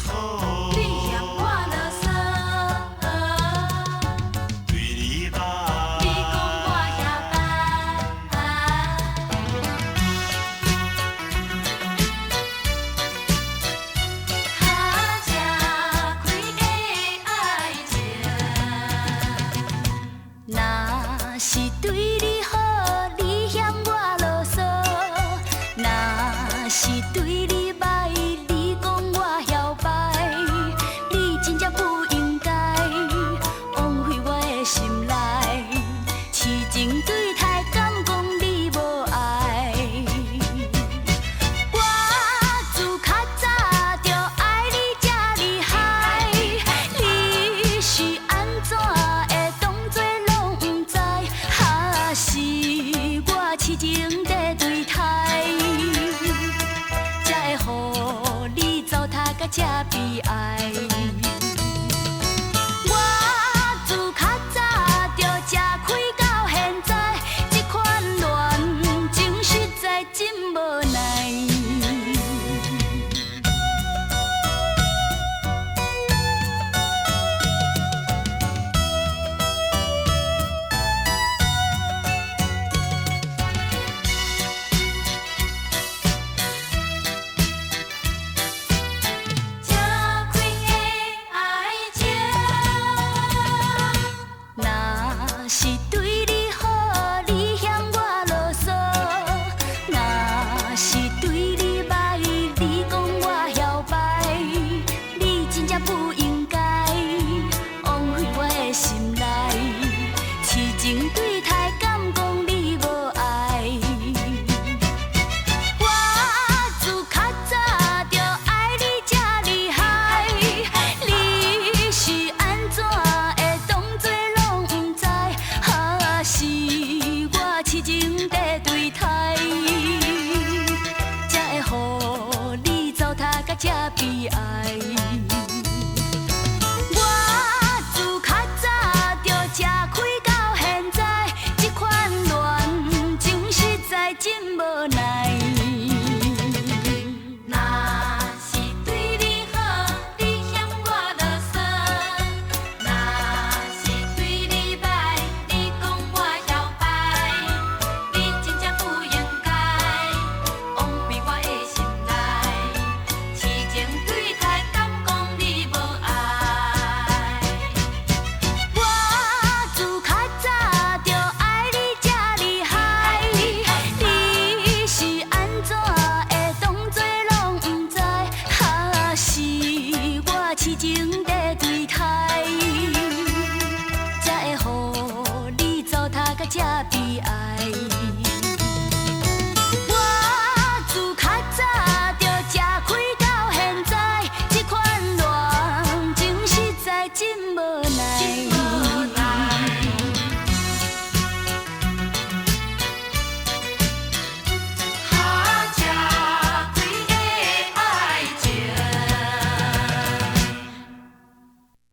好，你嫌我啰嗦，对你歹，你讲我遐歹。哈，吃开的爱情，若是对你好，你嫌我啰嗦；若是对你歹，你讲我摇摆。你真正不应该枉费我的心内，痴情对待，敢讲你无爱？我自较早就爱你这厉害，你是安怎会当作拢不知？还是我痴情在对待，才会予你糟蹋甲这悲哀？我自较早就吃开到现在，这款恋情实在真无奈。